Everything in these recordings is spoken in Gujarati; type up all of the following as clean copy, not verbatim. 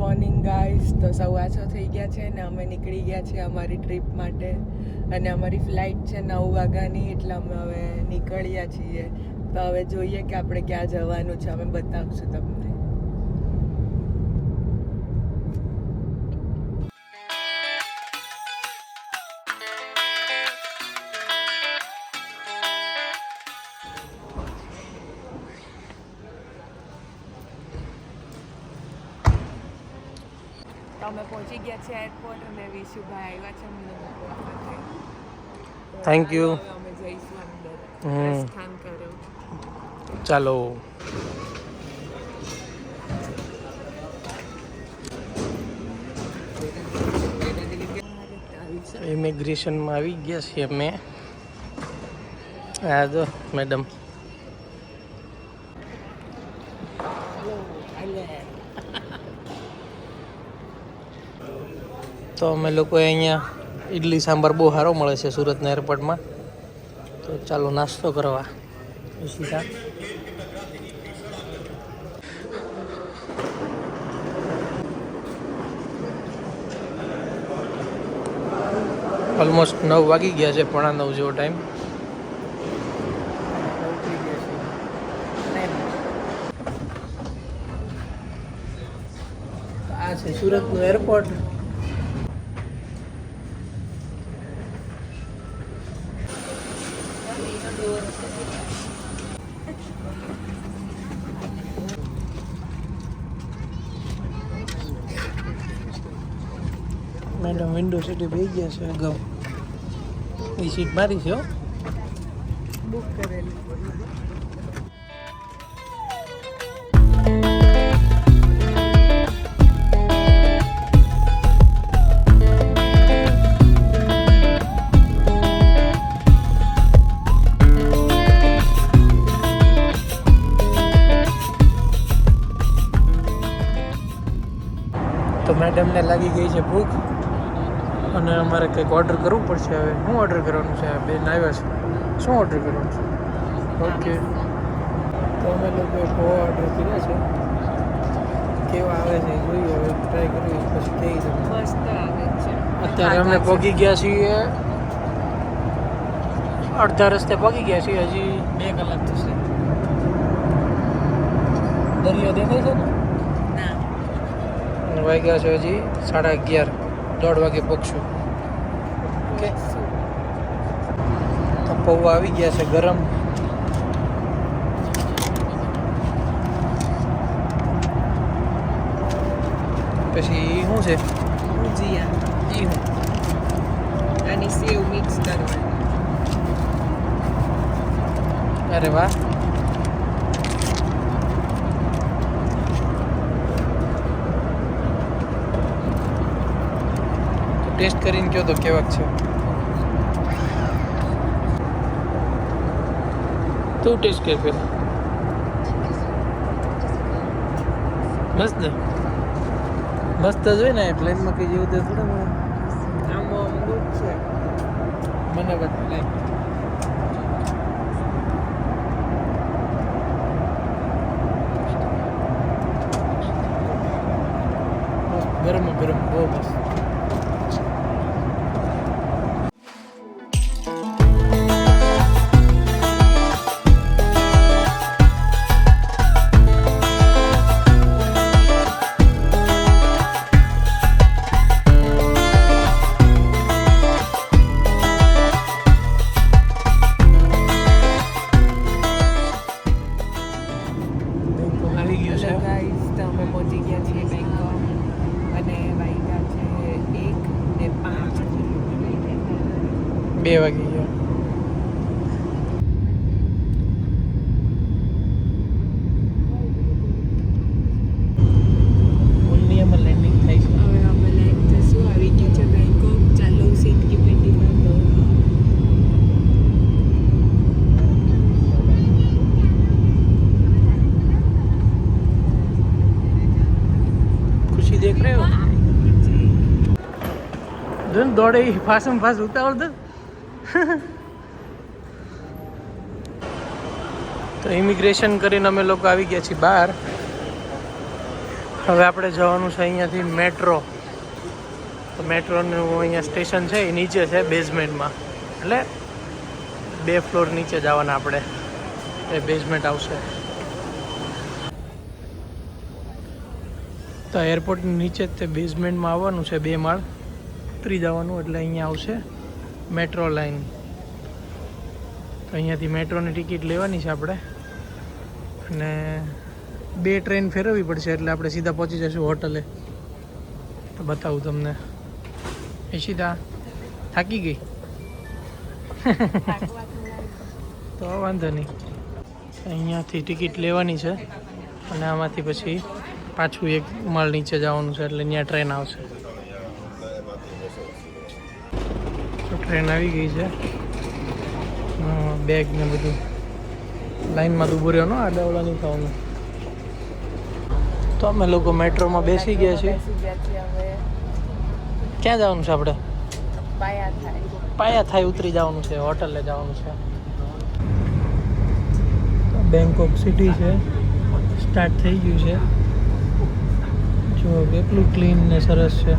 Morning guys. તો 6:15 થઈ ગયા છે ને અમે નીકળી ગયા છીએ અમારી ટ્રીપ માટે અને અમારી ફ્લાઇટ છે 9 વાગ્યાની, એટલે અમે હવે નીકળ્યા છીએ. તો હવે જોઈએ કે આપણે ક્યાં જવાનું છે, અમે બતાવશું તમને. અમે પહોંચી ગયા છે એરપોર્ટ અને વિશુભાઈ આવ્યા છે અમને મૂકવા માટે. Thank you. અમે જઈશું અંદર પ્રસ્થાન કરો. ચાલો. ઇમિગ્રેશનમાં આવી ગયા છીએ અમે. આ જો મેડમ. તો અમે લોકોએ અહીંયા ઇડલી સાંભાર બહુ સારો મળે છે સુરતના એરપોર્ટમાં, તો ચાલો નાસ્તો કરવા સીધા. ઓલમોસ્ટ 9 વાગી ગયા છે, 9:15 જેવો ટાઈમ. આ છે સુરતનું એરપોર્ટ. મેડમ વિન્ડો સીટે બેસી ગયા છે અગાઉ. એ સીટ મારી છે બુક કરેલી. તો મેડમને લાગી ગઈ છે ભૂખ અને અમારે કંઈક ઓર્ડર કરવું પડશે. હવે શું ઓર્ડર કરવાનું છે? બેન આવ્યા છે, શું ઓર્ડર કરવાનું છે? ઓકે, તો અમે લોકોએ પૌવા ઓર્ડર કર્યા છે. કેવા આવે છે જોઈએ, હવે ટ્રાય કરવી પછી કહી દઉં. મસ્ત આવે છે. અત્યારે અમે પહોંચી ગયા છીએ, અડધા રસ્તે પહોંચી ગયા છીએ. હજી 2 કલાક થશે. દરિયો દેખાય છે ને? વાગ્યા છે હજી 11:30. 1:30 વાગે પહોંચશું. ઓકે, તો પૌવા આવી ગયા છે ગરમ. પછી શું છે? ભુજિયા. ઈ શું? અને સેવ મિક્સ કરવાની. અરે વાહ. ટેસ્ટ કરીને કહો તો કેવાક છે. તું ટેસ્ટ કર પેલા. મસ્ત મસ્ત જ હોય ને, પ્લેનમાં કઈ જેવું તો થોડા મળે. આમાં અમૃત છે. મને બતાવે ગરમ ગરમ બહુ મસ્ત. ગાઈસ, તો અમે પહોંચી ગયા છીએ બેંકોક અને વાગ્યા છે 1:05. 2 વાગી ગયા. ઉન્નિયામાં લેન્ડિંગ થાય છે. હવે અમે લેન્ડ થશું. આવી ગયું છે બેંકોક. ચાલો સીટ કિપેટીમાં તો खुशी देख रहे हो? दोन दौड़े फास्ट फास्ट उतावળ તો. તો ઇમિગ્રેશન કરીને અમે લોકો આવી ગયા છીએ બહાર. હવે આપણે જવાનું છે અહીંયાથી મેટ્રો. તો મેટ્રોનું અહીંયા સ્ટેશન છે એ નીચે છે બેઝમેન્ટમાં, એટલે 2 ફ્લોર નીચે જવાના આપણે, એ બેઝમેન્ટ આવશે. તો એરપોર્ટની નીચે જ તે બેઝમેન્ટમાં આવવાનું છે, 2 માળ ઉતરી જવાનું, એટલે અહીંયા આવશે મેટ્રો લાઈન. તો અહીંયાથી મેટ્રોની ટિકિટ લેવાની છે આપણે, અને 2 ટ્રેન ફેરવવી પડશે, એટલે આપણે સીધા પહોંચી જઈશું હોટલે. તો બતાવું તમને. ઈશિતા થાકી ગઈ? તો વાંધો નહીં, અહીંયાથી ટિકિટ લેવાની છે અને આમાંથી પછી પાછું 1 માળ નીચે જવાનું છે, એટલે ત્યાં ટ્રેન આવશે. તો ટ્રેન આવી ગઈ છે. બેગ ને બધું લાઈનમાં તો ઊભું રહેવાનું, આડાવડા નહીં થવાનું. તો અમે લોકો મેટ્રોમાં બેસી ગયા છીએ. ક્યાં જવાનું છે આપણે? પાયા થાય ઉતરી જવાનું છે, હોટલે જવાનું છે. બેંકોક સિટી છે, સ્ટાર્ટ થઈ ગયું છે. જો કેટલું ક્લીન ને સરસ છે.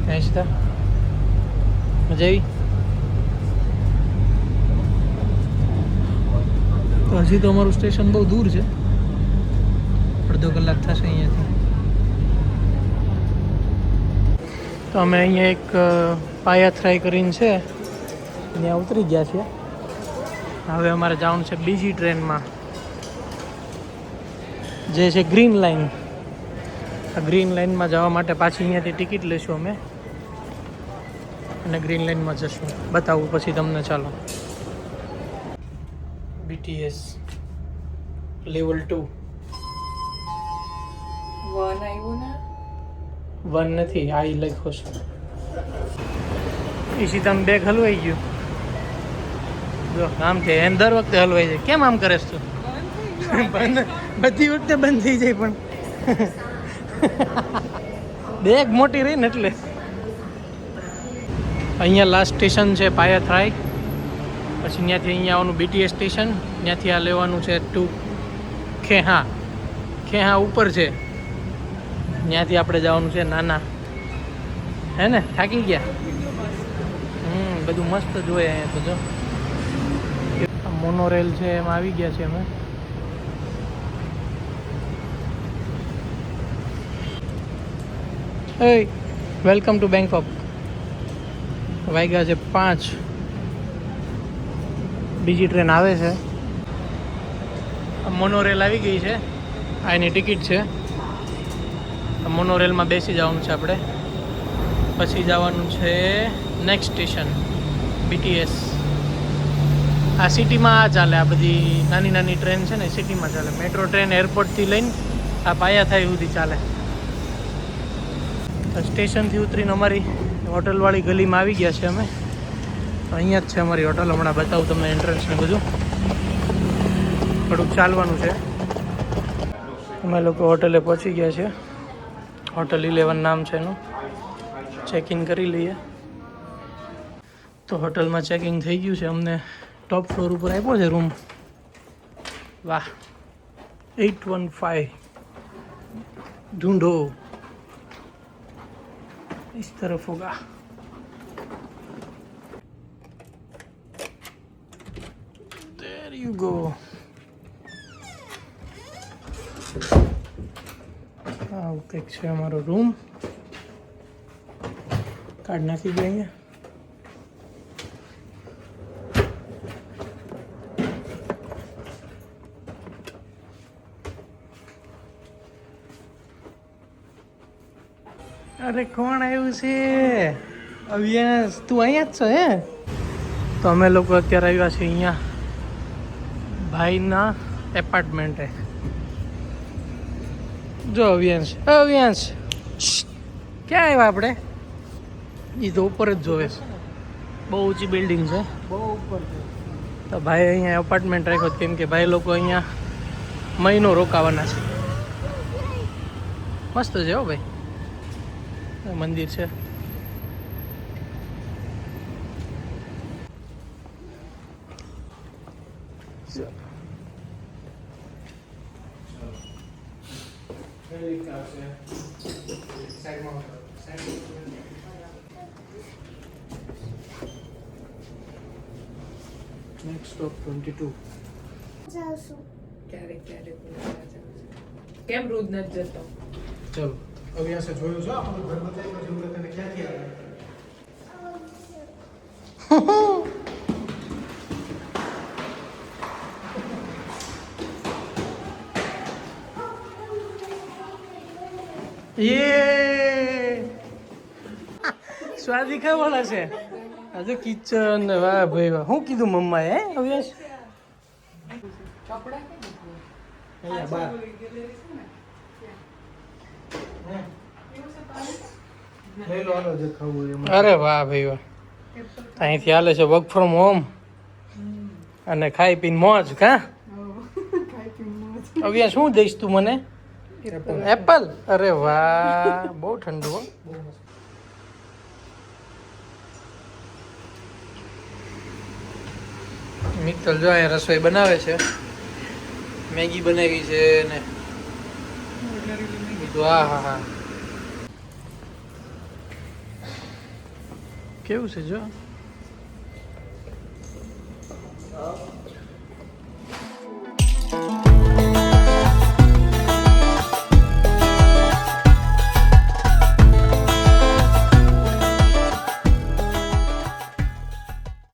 મજા આવી? તો હજી તો અમારું સ્ટેશન બહુ દૂર છે, અડધો કલાક થશે અહીંયાથી. તો અમે અહીંયા એક પાયા થ્રાય કરીને છે, ત્યાં ઉતરી ગયા છીએ. હવે અમારે જવાનું છે બીજી ટ્રેનમાં, જે છે ગ્રીન લાઇન. આ ગ્રીન લાઇનમાં જવા માટે પાછી અહીંયાથી ટિકિટ લઈશું અમે, અને ગ્રીન લાઇનમાં જશું. બતાવું પછી તમને. ચાલો. BTS લેવલ 2 1 આવ્યું ને? 1 નથી, આ લખ્યો છે. ઈશી તમે બેગ હલવાઈ ગયું. જો આમ છે, એને દર વખતે હલવાઈ જાય. કેમ આમ કરે તું? બંધ, બધી વખતે બંધ થઈ જાય, પણ બેગ મોટી રહી ને એટલે. અહીંયા લાસ્ટ સ્ટેશન છે પાયા થ્રાય. પછી ત્યાંથી અહીંયા આવવાનું BTS સ્ટેશન. ત્યાંથી આ લેવાનું છે ટુ ખેહા. ખેહા ઉપર છે, ત્યાંથી આપણે જવાનું છે નાના. હે ને? થાકી ગયા? બધું મસ્ત જોઈએ અહીંયા તો. જો મોનોરેલ છે, એમાં આવી ગયા છે અમે. Hey, welcome to Bangkok. વાગ્યા છે 5. બીજી ટ્રેન આવે છે. મોનોરેલ આવી ગઈ છે, આ એની ટિકિટ છે. મોનોરેલમાં બેસી જવાનું છે આપણે. પછી જવાનું છે નેક્સ્ટ સ્ટેશન BTS. આ સિટીમાં આ ચાલે, આ બધી નાની નાની ટ્રેન છે ને સિટીમાં ચાલે. મેટ્રો ટ્રેન એરપોર્ટથી લઈને આ પાયા થાય સુધી ચાલે. સ્ટેશનથી ઉતરીને અમારી હોટલવાળી ગલીમાં આવી ગયા છે અમે. અહીંયા જ છે અમારી હોટલ. હમણાં બતાવું તમને એન્ટ્રન્સ ને બધું. થોડુંક ચાલવાનું છે. અમે લોકો હોટલે પહોંચી ગયા છે. હોટલ 11 નામ છે એનું. ચેકિંગ કરી લઈએ. તો હોટલમાં ચેકિંગ થઈ ગયું છે. અમને ટોપ ફ્લોર ઉપર આપ્યો છે રૂમ. વાહ, 815 ઢૂંઢો. इस तरफ होगा. There you go. આવું કંઈક છે અમારો રૂમ. કાર્ડ નાખી દઈએ અહીંયા. અરે કોણ આવ્યું છે? અવિયાસ, તું અહીંયા જ છો હે? તો અમે લોકો અત્યારે આવ્યા છીએ અહીંયા ભાઈના એપાર્ટમેન્ટે. જો અવિયાંશ, અવિયાંશ ક્યાં આવ્યા આપણે? એ તો ઉપર જ જોવે છે, બહુ ઊંચી બિલ્ડિંગ છે, બહુ ઉપર છે. તો ભાઈ અહીંયા એપાર્ટમેન્ટ રાખ્યો કેમ કે ભાઈ લોકો અહીંયા મહિનો રોકાવાના છે. મસ્ત છે હો ભાઈ. મંદિર છે. Next stop 22. ક્યારેક ક્યારેક બોલાવવા જાઉં છું. કેમ રોજ નથી જતો? ચલો હવે આ જોયું છે આપણું ઘર બતાવ્યું જેવું કે તને ક્યાંથી આવે યે સ્વાદી ખાવાના છે આજે કિચન ને વાહ ભાઈ વાહ શું કીધું મમ્માએ હે અવ્યાસ કપડા અહીંયા બાર લઈ લો હાલો જે ખાવું હોય એમાં. અરે વાહ ભાઈ વાહ અહીંથી હાલે છે વર્ક ફ્રોમ હોમ અને ખાઈ પીને મોજ કા અવ્યા શું દઈશ તું મને એપલ અરે વાહ બહુ ઠંડુ હો મિત્તલ જો અહીંયા રસોઈ બનાવે છે મેગી બનાવી છે ને બીજું હા હા હા કેવું છે જો